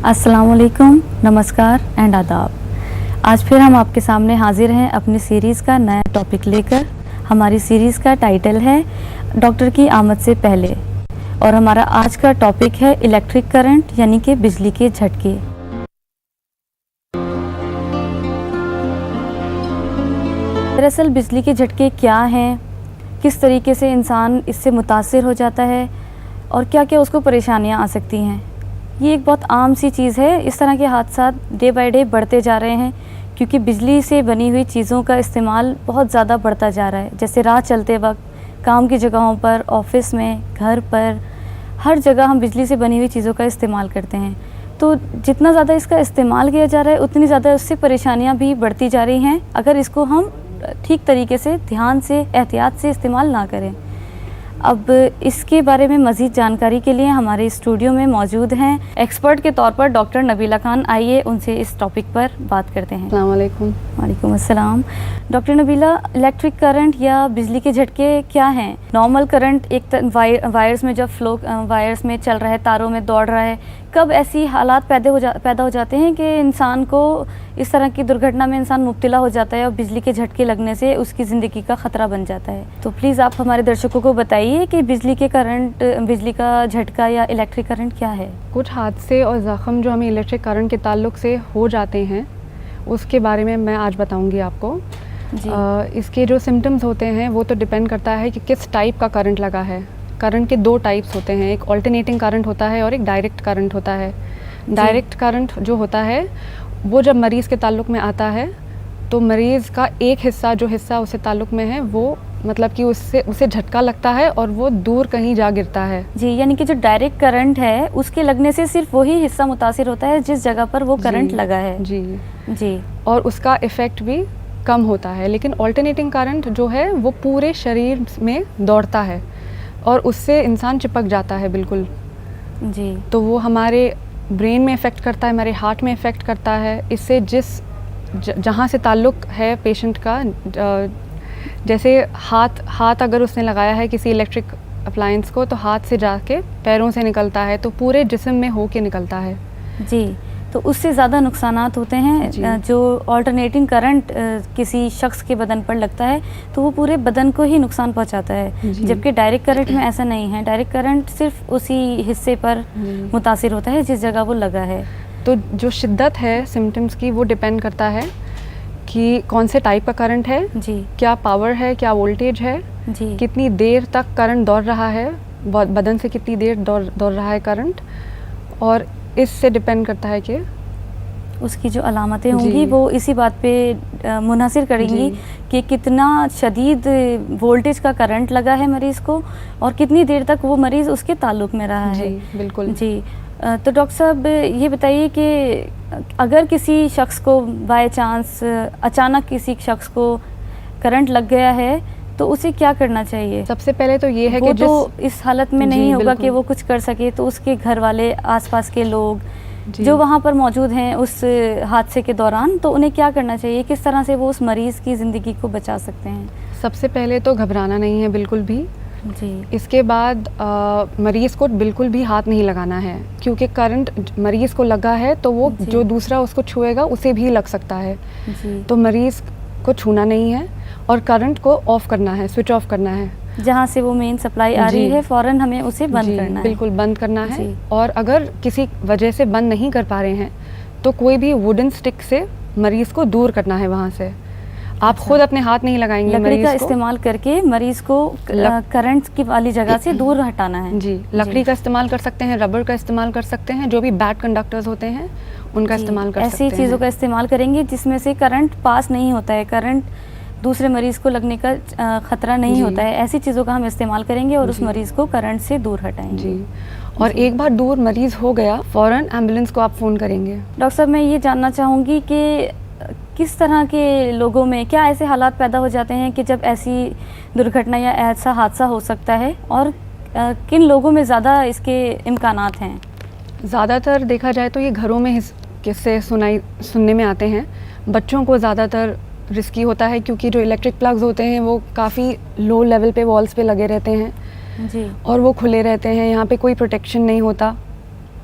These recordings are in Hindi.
अस्सलाम वालेकुम, नमस्कार एंड आदाब। आज फिर हम आपके सामने हाजिर हैं अपनी सीरीज़ का नया टॉपिक लेकर। हमारी सीरीज़ का टाइटल है डॉक्टर की आमद से पहले और हमारा आज का टॉपिक है इलेक्ट्रिक करंट यानी कि बिजली के झटके। दरअसल बिजली के झटके क्या हैं, किस तरीके से इंसान इससे मुतासिर हो जाता है और क्या क्या उसको परेशानियां आ सकती हैं, ये एक बहुत आम सी चीज़ है। इस तरह के हादसा डे बाय डे बढ़ते जा रहे हैं क्योंकि बिजली से बनी हुई चीज़ों का इस्तेमाल बहुत ज़्यादा बढ़ता जा रहा है। जैसे राह चलते वक्त, काम की जगहों पर, ऑफिस में, घर पर, हर जगह हम बिजली से बनी हुई चीज़ों का इस्तेमाल करते हैं। तो जितना ज़्यादा इसका इस्तेमाल किया जा रहा है उतनी ज़्यादा उससे परेशानियाँ भी बढ़ती जा रही हैं अगर इसको हम ठीक तरीके से, ध्यान से, एहतियात से इस्तेमाल ना करें। अब इसके बारे में मज़ीद जानकारी के लिए हमारे स्टूडियो में मौजूद हैं एक्सपर्ट के तौर पर डॉक्टर नबीला खान। आइए उनसे इस टॉपिक पर बात करते हैं। अस्सलाम वालेकुम। वालेकुम अस्सलाम। डॉक्टर नबीला, इलेक्ट्रिक करंट या बिजली के झटके क्या हैं? नॉर्मल करंट एक वायर्स में जब फ्लो वायर्स में चल रहा है, तारों में दौड़ रहा है, कब ऐसी हालात पैदा हो जाते हैं कि इंसान को इस तरह की दुर्घटना में इंसान मुब्तला हो जाता है और बिजली के झटके लगने से उसकी ज़िंदगी का ख़तरा बन जाता है। तो प्लीज़ आप हमारे दर्शकों को बताइए कि बिजली का झटका या इलेक्ट्रिक करंट क्या है? कुछ हादसे और ज़ख्म जो हमें इलेक्ट्रिक करंट के ताल्लुक़ से हो जाते हैं उसके बारे में मैं आज बताऊंगी आपको। इसके जो सिम्टम्स होते हैं वो तो डिपेंड करता है कि किस टाइप का करंट लगा है। करंट के दो टाइप्स होते हैं, एक ऑल्टरनेटिंग करंट होता है और एक डायरेक्ट करंट होता है। डायरेक्ट करंट जो होता है वो जब मरीज़ के ताल्लुक़ में आता है तो मरीज़ का एक हिस्सा, जो हिस्सा उससे ताल्लुक़ में है, वो मतलब कि उसे झटका लगता है और वो दूर कहीं जा गिरता है। जी, यानी कि जो डायरेक्ट करंट है उसके लगने से सिर्फ वही हिस्सा मुतासिर होता है जिस जगह पर वो करंट लगा है। जी जी, और उसका इफ़ेक्ट भी कम होता है। लेकिन ऑल्टरनेटिंग करंट जो है वो पूरे शरीर में दौड़ता है और उससे इंसान चिपक जाता है बिल्कुल। जी, तो वो हमारे ब्रेन में इफ़ेक्ट करता है, हमारे हार्ट में इफ़ेक्ट करता है। इससे जहाँ से ताल्लुक़ है पेशेंट का, जैसे हाथ अगर उसने लगाया है किसी इलेक्ट्रिक अप्लायंस को तो हाथ से जाके पैरों से निकलता है तो पूरे जिस्म में होके निकलता है। जी, तो उससे ज़्यादा नुकसानात होते हैं। जो ऑल्टरनेटिंग करंट किसी शख्स के बदन पर लगता है तो वो पूरे बदन को ही नुकसान पहुंचाता है, जबकि डायरेक्ट करंट में ऐसा नहीं है। डायरेक्ट करंट सिर्फ उसी हिस्से पर मुतासिर होता है जिस जगह वो लगा है। तो जो शिद्दत है सिम्टम्स की वो डिपेंड करता है कि कौन से टाइप का करंट है, जी, क्या पावर है, क्या वोल्टेज है, जी, कितनी देर तक करंट दौड़ रहा है, बदन से कितनी देर दौड़ रहा है करंट, और इससे डिपेंड करता है कि उसकी जो अलामतें होंगी वो इसी बात पे मुनहसिर करेंगी कि कितना शदीद वोल्टेज का करंट लगा है मरीज़ को और कितनी देर तक वो मरीज़ उसके ताल्लुक़ में रहा है। बिल्कुल जी, तो डॉक्टर साहब ये बताइए कि अगर किसी शख्स को बाय चांस अचानक किसी शख्स को करंट लग गया है तो उसे क्या करना चाहिए? सबसे पहले तो ये है वो कि तो इस हालत में नहीं होगा कि वो कुछ कर सके, तो उसके घर वाले, आसपास के लोग जो वहाँ पर मौजूद हैं उस हादसे के दौरान, तो उन्हें क्या करना चाहिए? किस तरह से वो उस मरीज़ की ज़िंदगी को बचा सकते हैं? सबसे पहले तो घबराना नहीं है बिल्कुल भी। जी, इसके बाद मरीज़ को बिल्कुल भी हाथ नहीं लगाना है क्योंकि करंट मरीज़ को लगा है तो वो जो दूसरा उसको छुएगा उसे भी लग सकता है। तो मरीज़ को छूना नहीं है और करंट को ऑफ़ करना है, स्विच ऑफ करना है। जहाँ से वो मेन सप्लाई आ रही है फ़ौरन हमें उसे बंद करना है। बिल्कुल बंद करना है। और अगर किसी वजह से बंद नहीं कर पा रहे हैं तो कोई भी वुडन स्टिक से मरीज़ को दूर करना है वहाँ से। आप खुद अपने हाथ नहीं लगाएंगे, लकड़ी का इस्तेमाल करके मरीज़ को करंट की वाली जगह से दूर हटाना है। जी, लकड़ी का इस्तेमाल कर सकते हैं, रबर का इस्तेमाल कर सकते हैं, जो भी बैड कंडक्टर्स होते हैं उनका इस्तेमाल कर सकते हैं। ऐसी चीज़ों का इस्तेमाल करेंगे जिसमें से करंट पास नहीं होता है, करंट दूसरे मरीज़ को लगने का ख़तरा नहीं होता है। ऐसी चीज़ों का हम इस्तेमाल करेंगे और उस मरीज़ को करंट से दूर हटाएंगे। जी, और एक बार दूर मरीज़ हो गया फ़ौरन एम्बुलेंस को आप फ़ोन करेंगे। डॉक्टर साहब, मैं ये जानना चाहूँगी कि किस तरह के लोगों में क्या ऐसे हालात पैदा हो जाते हैं कि जब ऐसी दुर्घटना या ऐसा हादसा हो सकता है, और किन लोगों में ज़्यादा इसके इम्कानात हैं? ज़्यादातर देखा जाए तो ये घरों में किस्से सुनने में आते हैं। बच्चों को ज़्यादातर रिस्की होता है क्योंकि जो इलेक्ट्रिक प्लग्स होते हैं वो काफ़ी लो लेवल पे वॉल्स पे लगे रहते हैं जी, और वो खुले रहते हैं, यहाँ पे कोई प्रोटेक्शन नहीं होता।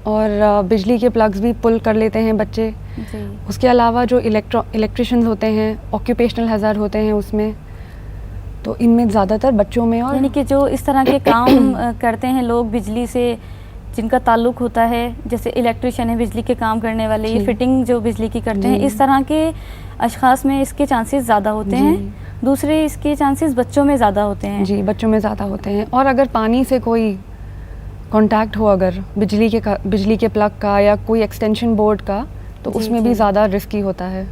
और बिजली के प्लग्स भी पुल कर लेते हैं बच्चे। जी। उसके अलावा जो इलेक्ट्रिशियंस होते हैं, ऑक्यूपेशनल हैज़ार्ड होते हैं उसमें, तो इनमें ज़्यादातर बच्चों में और यानी कि जो इस तरह के काम करते हैं लोग बिजली से जिनका ताल्लुक होता है, जैसे इलेक्ट्रिशियन है, बिजली के काम करने वाले, ये जी। फिटिंग जो बिजली की करते हैं, जी। इस तरह के अशखास में इसके चांसेस ज़्यादा होते जी। हैं। दूसरे इसके चांसेस बच्चों में ज़्यादा होते हैं। जी, बच्चों में ज़्यादा होते हैं। और अगर पानी से कोई कांटेक्ट हो, अगर बिजली के प्लग का या कोई एक्सटेंशन बोर्ड का, तो जी, उसमें जी। भी ज़्यादा रिस्की होता है।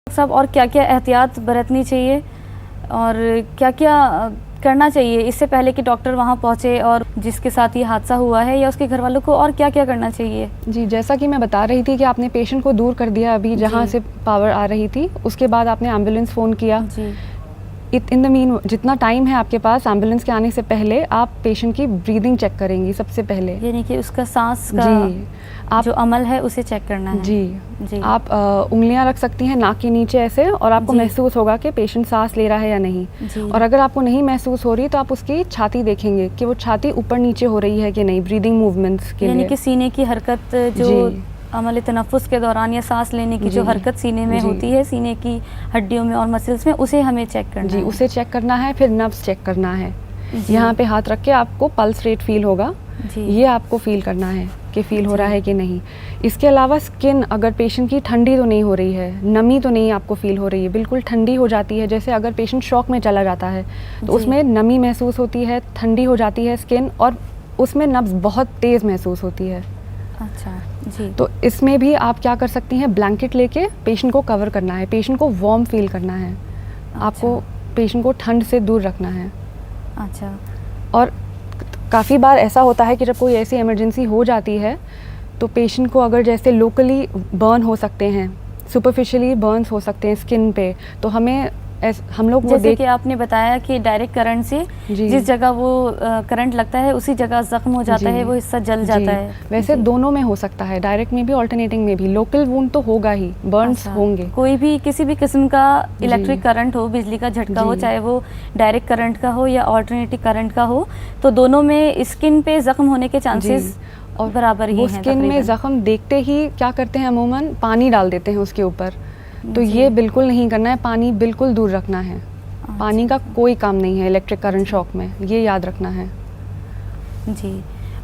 सब और क्या-क्या एहतियात बरतनी चाहिए और क्या-क्या करना चाहिए इससे पहले कि डॉक्टर वहाँ पहुँचे और जिसके साथ ये हादसा हुआ है या उसके घर वालों को और क्या-क्या करना चाहिए? जी, जैसा कि मैं बता रही थी कि आपने पेशेंट को दूर कर दिया अभी जहाँ जी। से पावर आ रही थी, उसके बाद आपने एम्बुलेंस फ़ोन किया। जी। इन द मीन जितना टाइम है आपके पास एम्बुलेंस के आने से पहले आप पेशेंट की ब्रीदिंग चेक करेंगी सबसे पहले। यानी कि उसका सांस का जी, आप जो अमल है उसे चेक करना है। जी, जी। आप उंगलियां रख सकती हैं नाक के नीचे ऐसे, और आपको जी। महसूस होगा कि पेशेंट सांस ले रहा है या नहीं। जी। और अगर आपको नहीं महसूस हो रही तो आप उसकी छाती देखेंगे कि वो छाती ऊपर नीचे हो रही है कि नहीं, ब्रीदिंग मूवमेंट्स के यानी लिए। कि सीने की हरकत जो जी। अमल तनफ़ुस के दौरान या सांस लेने की जो जी। हरकत सीने में जी। होती है, सीने की हड्डियों में और मसल्स में, उसे हमें चेक करना जी, है। उसे चेक करना है, फिर नब्स चेक करना है। जी। यहाँ पे हाथ रख के आपको पल्स रेट फील होगा, जी। ये आपको फील करना है कि फील हो जी। रहा है कि नहीं। इसके अलावा स्किन, अगर पेशेंट की ठंडी तो नहीं हो रही है, नमी तो नहीं आपको फील हो रही है, बिल्कुल ठंडी हो जाती है, जैसे अगर पेशेंट शॉक में चला जाता है तो जी। उसमें नमी महसूस होती है, ठंडी हो जाती है स्किन, और उसमें नब्ज़ बहुत तेज़ महसूस होती है। अच्छा। जी। तो इसमें भी आप क्या कर सकती हैं, ब्लैंकेट लेके पेशेंट को कवर करना है, पेशेंट को वार्म फील करना है। आपको पेशेंट को ठंड से दूर रखना है। अच्छा। और काफ़ी बार ऐसा होता है कि जब कोई ऐसी इमरजेंसी हो जाती है तो पेशेंट को अगर जैसे लोकली बर्न हो सकते हैं, सुपरफिशियली बर्न्स हो सकते हैं स्किन पे, तो हमें हम लोग वो जैसे देख कि आपने बताया कि डायरेक्ट करंट से जी। जिस जगह वो करंट लगता है उसी जगह ज़ख्म हो जाता जी। है, वो हिस्सा जल जी। जाता है। वैसे जी। दोनों में हो सकता है, डायरेक्ट में भी, अल्टरनेटिंग में भी। लोकल वुंड तो होगा ही, बर्न्स अच्छा। होंगे। कोई भी किसी भी किस्म का जी। इलेक्ट्रिक करंट हो, बिजली का झटका हो, जी। चाहे वो डायरेक्ट करंट का हो या अल्टरनेटिव करंट का हो, तो दोनों में स्किन पे ज़ख्म होने के चांसेस और बराबर ही वो हैं स्किन में तकरीबन। ज़ख्म देखते ही क्या करते हैं, अमूमन पानी डाल देते हैं उसके ऊपर। तो जी। ये बिल्कुल नहीं करना है, पानी बिल्कुल दूर रखना है। पानी का कोई काम नहीं है इलेक्ट्रिक करंट शॉक में, ये याद रखना है। जी।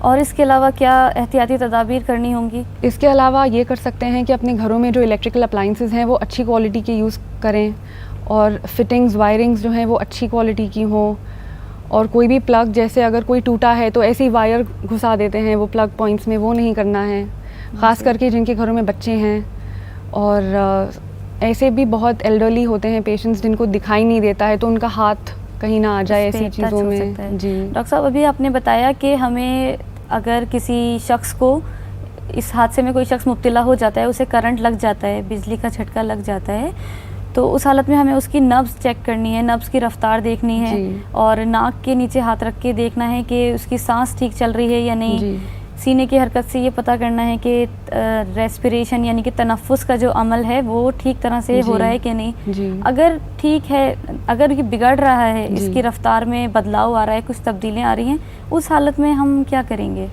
और इसके अलावा क्या एहतियाती तदाबीर करनी होंगी? इसके अलावा ये कर सकते हैं कि अपने घरों में जो इलेक्ट्रिकल अप्लाइंसेस हैं वो अच्छी क्वालिटी के यूज़ करें, और फिटिंग्स, वायरिंग्स जो हैं वो अच्छी क्वालिटी की हों। और कोई भी प्लग, जैसे अगर कोई टूटा है तो ऐसी वायर घुसा देते हैं वो प्लग पॉइंट्स में, वो नहीं करना है, ख़ास करके जिनके घरों में बच्चे हैं। और ऐसे भी बहुत एल्डरली होते हैं पेशेंट्स जिनको दिखाई नहीं देता है, तो उनका हाथ कहीं ना आ जाए उस पे ऐसी टच चीज़ों हो में। सकता है। जी। डॉक्टर साहब, अभी आपने बताया कि हमें अगर किसी शख्स को इस हादसे में कोई शख्स मुब्तला हो जाता है, उसे करंट लग जाता है, बिजली का झटका लग जाता है, तो उस हालत में हमें उसकी नब्ज़ चेक करनी है, नब्ज़ की रफ्तार देखनी है, जी। और नाक के नीचे हाथ रख के देखना है कि उसकी सांस ठीक चल रही है या नहीं। जी। सीने की हरकत से ये पता करना है कि रेस्पिरेशन यानी कि तनफ्फुस का जो अमल है वो ठीक तरह से हो रहा है कि नहीं। जी। अगर ठीक है, अगर ये बिगड़ रहा है, जी। इसकी रफ्तार में बदलाव आ रहा है, कुछ तब्दीलियाँ आ रही हैं, उस हालत में हम क्या करेंगे?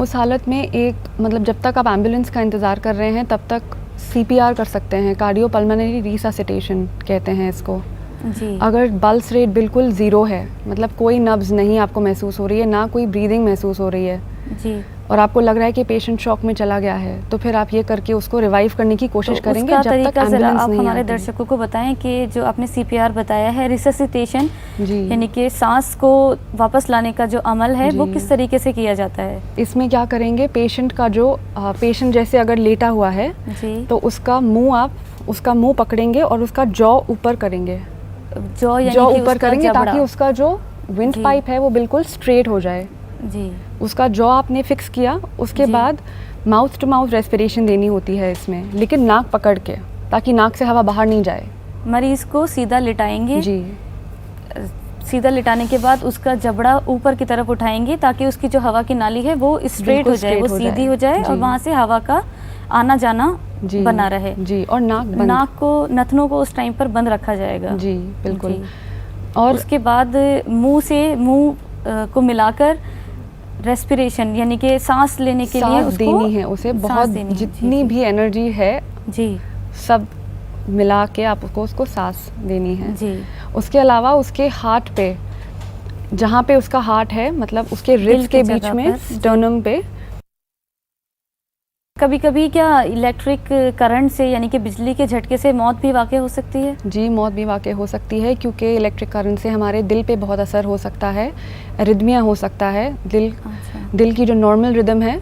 उस हालत में एक मतलब जब तक आप एम्बुलेंस का इंतज़ार कर रहे हैं तब तक CPR कर सकते हैं, कार्डियोपल्मोनरी रिससिटेशन कहते हैं इसको। जी। अगर पल्स रेट बिल्कुल ज़ीरो है, मतलब कोई नब्ज़ नहीं आपको महसूस हो रही है, ना कोई ब्रीदिंग महसूस हो रही है, जी। और आपको लग रहा है कि पेशेंट शॉक में चला गया है, तो फिर आप ये करके उसको रिवाइव करने की कोशिश करेंगे उसका जब तक तरीका ज़रा एम्बुलेंस आप नहीं हमारे आती। दर्शकों को बताएं कि जो आपने CPR बताया है, रिससिटेशन जी। यानी कि सांस को वापस लाने का जो अमल है वो जी। किस तरीके से किया जाता है? इसमें क्या करेंगे, पेशेंट का जो पेशेंट जैसे अगर लेटा हुआ है जी। तो उसका मुंह पकड़ेंगे और उसका जॉ ऊपर करेंगे, जॉ यानी जॉ कि ऊपर उसका करेंगे जबड़ा। ताकि उसका जो विंड जी। पाइप है वो बिल्कुल स्ट्रेट हो जाए। जी। उसका जॉ आपने फिक्स किया, उसके जी। बाद माउथ टू माउथ रेस्पिरेशन देनी होती है इसमें, लेकिन नाक पकड़ के, ताकि नाक से हवा बाहर नहीं जाए। मरीज को सीधा लिटाएंगे। जी। सीधा लिटाने के बाद उसका जबड़ा ऊपर की तरफ उठाएंगे ताकि उसकी जो हवा की नाली है वो स्ट्रेट बिल्कुल हो जाए, वो straight हो सीधी जाए। हो जाए और जी। वहाँ से हवा का आना जाना जी। बना रहे। जी। और नाक को, नथनों को उस टाइम पर बंद रखा जाएगा। जी बिल्कुल। जी। और उसके बाद मुंह को मिलाकर रेस्पिरेशन यानी कि सांस लेने के लिए सांस उसको देनी है उसे, सांस बहुत देनी है। जितनी जी, भी एनर्जी है जी। सब मिला के आपको उसको सांस देनी है। जी। उसके अलावा उसके हार्ट पे, जहाँ पे उसका हार्ट है, मतलब उसके रिब्स की के बीच जगह में, पर, जी। स्टर्नम पे। कभी कभी क्या इलेक्ट्रिक करंट से यानी कि बिजली के झटके से मौत भी वाक़ई हो सकती है? जी, मौत भी वाक़ई हो सकती है, क्योंकि इलेक्ट्रिक करंट से हमारे दिल पे बहुत असर हो सकता है, एरिथमिया हो सकता है। अच्छा। दिल की जो नॉर्मल रिदम है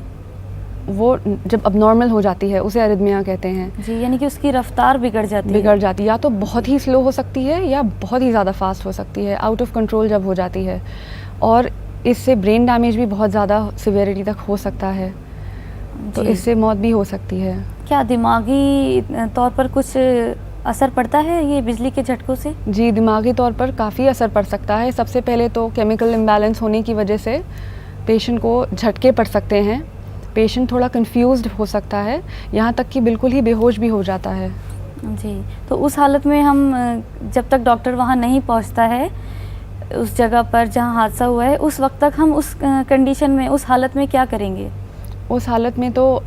वो जब अब नॉर्मल हो जाती है उसे एरिथमिया कहते हैं। जी, यानी कि उसकी रफ्तार बिगड़ जाती है, या तो बहुत ही स्लो हो सकती है या बहुत ही ज़्यादा फास्ट हो सकती है, आउट ऑफ कंट्रोल जब हो जाती है, और इससे ब्रेन डैमेज भी बहुत ज़्यादा सिवियरिटी तक हो सकता है, तो इससे मौत भी हो सकती है। क्या दिमागी तौर पर कुछ असर पड़ता है ये बिजली के झटकों से? जी, दिमागी तौर पर काफ़ी असर पड़ सकता है। सबसे पहले तो केमिकल इम्बैलेंस होने की वजह से पेशेंट को झटके पड़ सकते हैं, पेशेंट थोड़ा कंफ्यूज्ड हो सकता है, यहाँ तक कि बिल्कुल ही बेहोश भी हो जाता है। जी, तो उस हालत में हम जब तक डॉक्टर वहाँ नहीं पहुँचता है उस जगह पर जहाँ हादसा हुआ है, उस वक्त तक हम उस कंडीशन में, उस हालत में क्या करेंगे? उस हालत में तो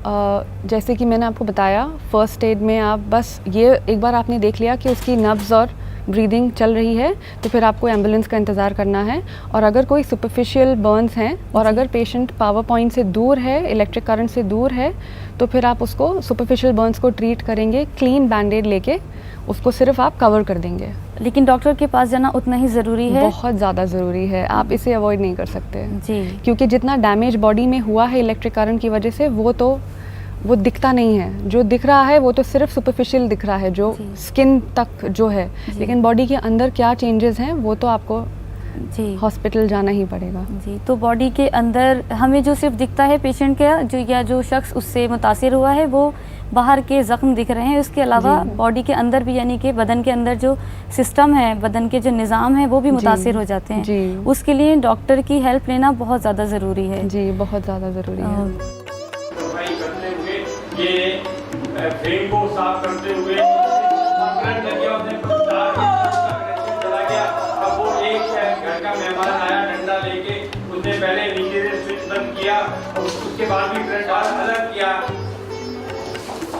जैसे कि मैंने आपको बताया, फ़र्स्ट एड में आप बस ये एक बार आपने देख लिया कि उसकी नब्ज़ और ब्रीदिंग चल रही है, तो फिर आपको एम्बुलेंस का इंतज़ार करना है। और अगर कोई सुपरफिशियल बर्न्स हैं और अगर पेशेंट पावर पॉइंट से दूर है, इलेक्ट्रिक करंट से दूर है, तो फिर आप उसको सुपरफिशियल बर्न्स को ट्रीट करेंगे, क्लीन बैंडेड लेके उसको सिर्फ आप कवर कर देंगे। लेकिन डॉक्टर के पास जाना उतना ही ज़रूरी है? बहुत ज़्यादा ज़रूरी है, आप इसे अवॉइड नहीं कर सकते। जी। क्योंकि जितना डैमेज बॉडी में हुआ है इलेक्ट्रिक करंट की वजह से, वो दिखता नहीं है। जो दिख रहा है वो तो सिर्फ सुपरफिशियल दिख रहा है, जो स्किन तक जो है, लेकिन बॉडी के अंदर क्या चेंजेस हैं वो तो आपको जी हॉस्पिटल जाना ही पड़ेगा। जी, तो बॉडी के अंदर हमें जो सिर्फ दिखता है पेशेंट का, जो शख्स उससे मुतासिर हुआ है, वो बाहर के ज़ख्म दिख रहे हैं, उसके अलावा बॉडी के अंदर भी, यानी कि बदन के अंदर जो सिस्टम है, बदन के जो निज़ाम है, वो भी मुतासिर हो जाते हैं। जी। उसके लिए डॉक्टर की हेल्प लेना बहुत ज़्यादा ज़रूरी है। जी, बहुत ज़्यादा ज़रूरी है। ये फ्रेम को साफ करते हुए करंट लग गया, उसने चला गया। अब वो एक घर का मेहमान आया डंडा लेके, उसने पहले नीचे से स्विच बंद किया और उसके बाद भी करंट अलग किया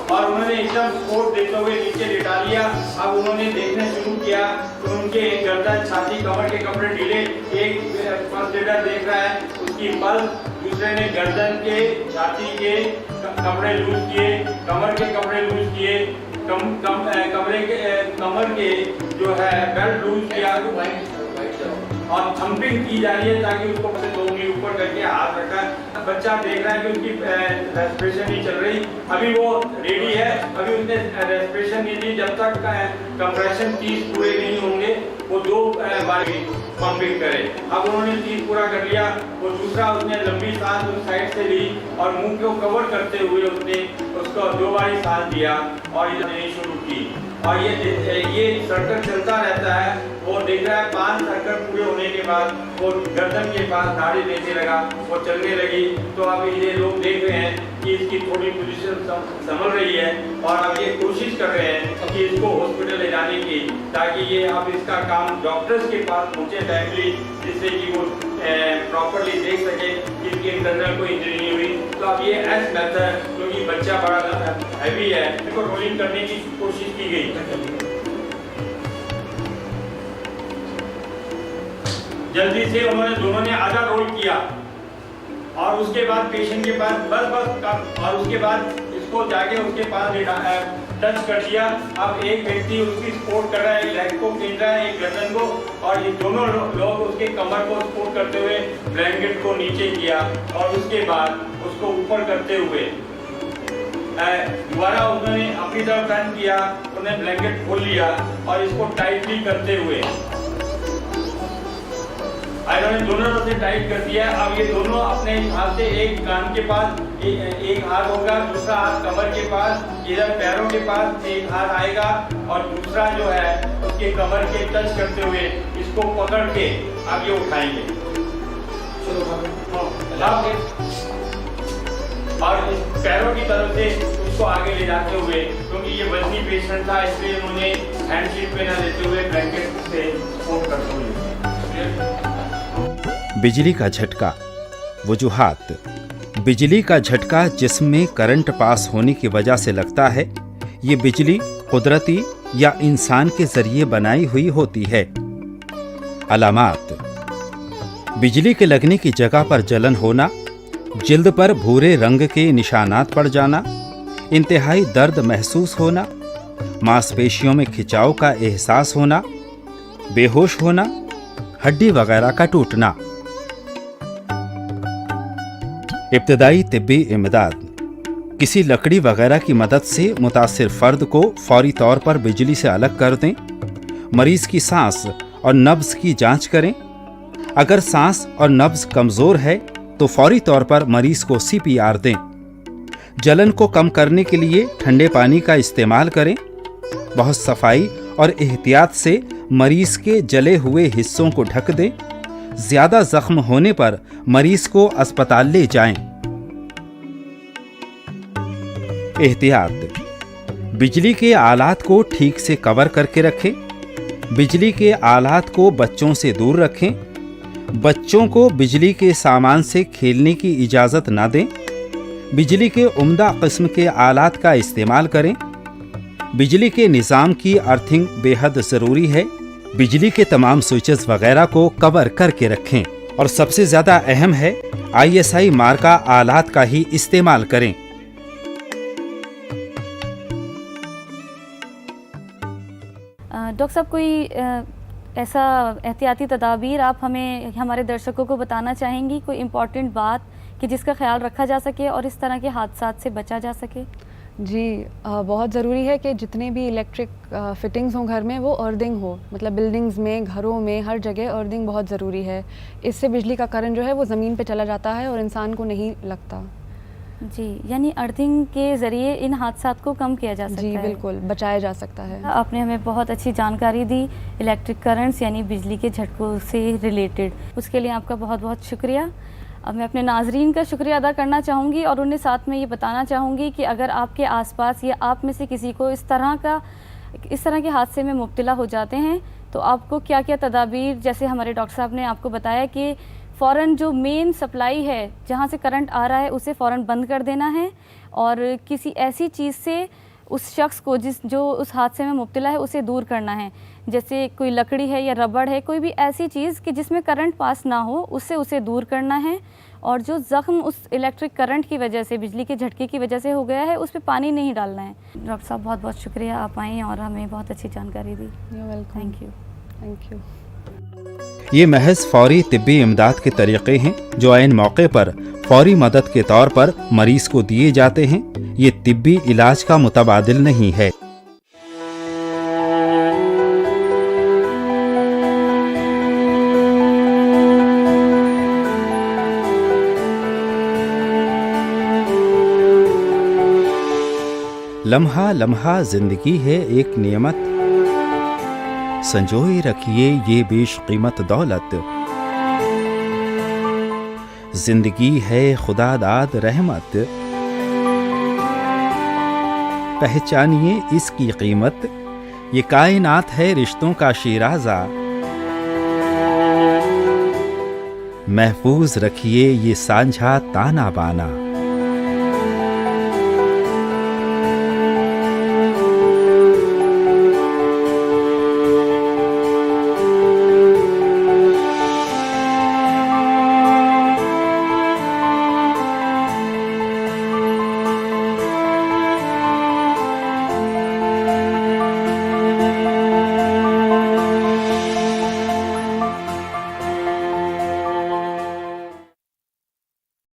और उन्होंने एकदम स्पोर्ट देते हुए नीचे लिटा लिया। अब उन्होंने देखने शुरू किया तो उनके गर्दन, छाती, कमर के कपड़े ढीले, एक फर्स्ट एडर देख रहा है उसकी पल्स, दूसरे ने गर्दन के, छाती के कपड़े लूज किए, कमर के कपड़े लूज किए, कमर के जो है बेल्ट लूज किया और थम्पिंग की जा रही है ताकि उसको 2 उंगली ऊपर करके हाथ रखा। बच्चा देख रहा है कि उसकी रेस्पिरेशन नहीं चल रही, अभी वो रेडी है, अभी उसने रेस्पिरेशन नहीं दी। जब तक कंप्रेशन 30 पूरे नहीं होंगे वो 2 बार पंपिंग करे। अब उन्होंने 30 पूरा कर लिया, वो दूसरा उसने लंबी सांस उस साइड से ली और मुंह को कवर करते हुए उसने उसको 2 बार सांस दिया और ये शुरू की। और ये सर्कल चलता रहता है। वो देख रहा है 5 सर्कल पूरे होने के बाद वो गर्दन के पास दाढ़ी देने लगा, वो चलने लगी। तो अब ये लोग देख रहे हैं कि इसकी थोड़ी पोजीशन संभल रही है और अब ये कोशिश कर रहे हैं कि इसको हॉस्पिटल ले जाने की, ताकि ये अब इसका काम डॉक्टर्स के पास पहुँचे टाइमली, जिससे कि वो प्रॉपरली देख सके कि इसके इंटरनल कोई इंजरी नहीं हुई। तो अब ये एस मेथड, क्योंकि बच्चा बड़ा हैवी है, इसको रोलिंग करने की कोशिश की गई। जल्दी से उन्होंने दोनों ने आधा रोल किया और उसके बाद पेशेंट के पास बस और उसके बाद इसको जाके उसके पास टच कर दिया। अब एक व्यक्ति उसकी सपोर्ट कर रहा है, एक लेग को खींच रहा है, एक गर्दन को, और ये दोनों लोग उसके कमर को सपोर्ट करते हुए ब्लैंकेट को नीचे किया और उसके बाद उसको ऊपर करते हुए दोबारा उन्होंने अपनी तरफ टर्न किया, उन्होंने ब्लैंकेट खोल लिया और इसको टाइटली करते हुए इन्होंने दोनों से टाइट कर दिया। अब ये दोनों अपने हाथ से एक कान के पास एक हाथ होगा, दूसरा हाथ कमर के पास, इधर पैरों के पास एक हाथ आएगा और दूसरा जो है उसके कमर के टच करते हुए इसको पकड़ के अब ये उठाएंगे। और इस पैरों की तरफ से उसको आगे ले जाते हुए, क्योंकि ये वजनी पेशेंट था इसलिए उन्होंने हैंडशीट पे न देते हुए ब्लैंकेट से सपोर्ट करते हुए। बिजली का झटका। वजूहात। बिजली का झटका जिस्म में करंट पास होने की वजह से लगता है। ये बिजली कुदरती या इंसान के जरिए बनाई हुई होती है। अलामात। बिजली के लगने की जगह पर जलन होना, जिल्द पर भूरे रंग के निशानात पड़ जाना, इंतहाई दर्द महसूस होना, मांसपेशियों में खिंचाव का एहसास होना, बेहोश होना, हड्डी वगैरह का टूटना। इब्तदाई तिब्बी इमदाद। किसी लकड़ी वगैरह की मदद से मुतासिर फर्द को फौरी तौर पर बिजली से अलग कर दें। मरीज की सांस और नब्ज की जांच करें। अगर सांस और नब्ज कमजोर है तो फौरी तौर पर मरीज को CPR दें। जलन को कम करने के लिए ठंडे पानी का इस्तेमाल करें। बहुत सफाई और एहतियात से मरीज के जले हुए हिस्सों को ढक दें। ज्यादा जख्म होने पर मरीज को अस्पताल ले जाएं। एहतियात। बिजली के आलात को ठीक से कवर करके रखें। बिजली के आलात को बच्चों से दूर रखें। बच्चों को बिजली के सामान से खेलने की इजाज़त ना दें। बिजली के उम्दा किस्म के आलात का इस्तेमाल करें। बिजली के निज़ाम की अर्थिंग बेहद ज़रूरी है। बिजली के तमाम स्विचेस वगैरह को कवर करके रखें और सबसे ज़्यादा अहम है ISI मार्का आलात का ही इस्तेमाल करें। डॉक्टर साहब, कोई ऐसा एहतियाती तदाबीर आप हमें हमारे दर्शकों को बताना चाहेंगी, कोई इम्पॉर्टेंट बात कि जिसका ख्याल रखा जा सके और इस तरह के हादसात से बचा जा सके? जी, बहुत ज़रूरी है कि जितने भी इलेक्ट्रिक फिटिंग्स हों घर में वो अर्थिंग हो, मतलब बिल्डिंग्स में, घरों में, हर जगह अर्थिंग बहुत ज़रूरी है। इससे बिजली का करंट जो है वो ज़मीन पे चला जाता है और इंसान को नहीं लगता। जी, यानी अर्थिंग के ज़रिए इन हादसात को कम किया जा सकता है। जी बिल्कुल, बचाया जा सकता है। आपने हमें बहुत अच्छी जानकारी दी इलेक्ट्रिक करंट्स यानी बिजली के झटकों से रिलेटेड, उसके लिए आपका बहुत बहुत शुक्रिया। अब मैं अपने नाजरीन का शुक्रिया अदा करना चाहूँगी और उन्हें साथ में ये बताना चाहूँगी कि अगर आपके आसपास या आप में से किसी को इस तरह के हादसे में मुब्तला हो जाते हैं तो आपको क्या क्या तदाबीर, जैसे हमारे डॉक्टर साहब ने आपको बताया कि फ़ौरन जो मेन सप्लाई है जहाँ से करंट आ रहा है उसे फ़ौरन बंद कर देना है और किसी ऐसी चीज़ से उस शख्स को जो उस हादसे में मुब्तला है उसे दूर करना है। जैसे कोई लकड़ी है या रबड़ है, कोई भी ऐसी चीज़ कि जिसमें करंट पास ना हो उससे उसे दूर करना है। और जो ज़ख्म उस इलेक्ट्रिक करंट की वजह से, बिजली के झटके की वजह से हो गया है, उस पर पानी नहीं डालना है। डॉक्टर साहब बहुत बहुत शुक्रिया, आप आएँ और हमें बहुत अच्छी जानकारी दी। Thank you. Thank you. ये महज फौरी तिब्बी इमदाद के तरीक़े हैं जो ऐन मौके पर फौरी मदद के तौर पर मरीज को दिए जाते हैं। ये तिब्बी इलाज का मुतबादिल नहीं है। लम्हा लम्हा जिंदगी है एक नियमत, संजोए रखिए ये बेशकीमत दौलत। जिंदगी है खुदा दाद रहमत, पहचानिए इसकी कीमत। ये कायनात है रिश्तों का शीराजा, महफूज रखिए ये सांझा ताना बाना।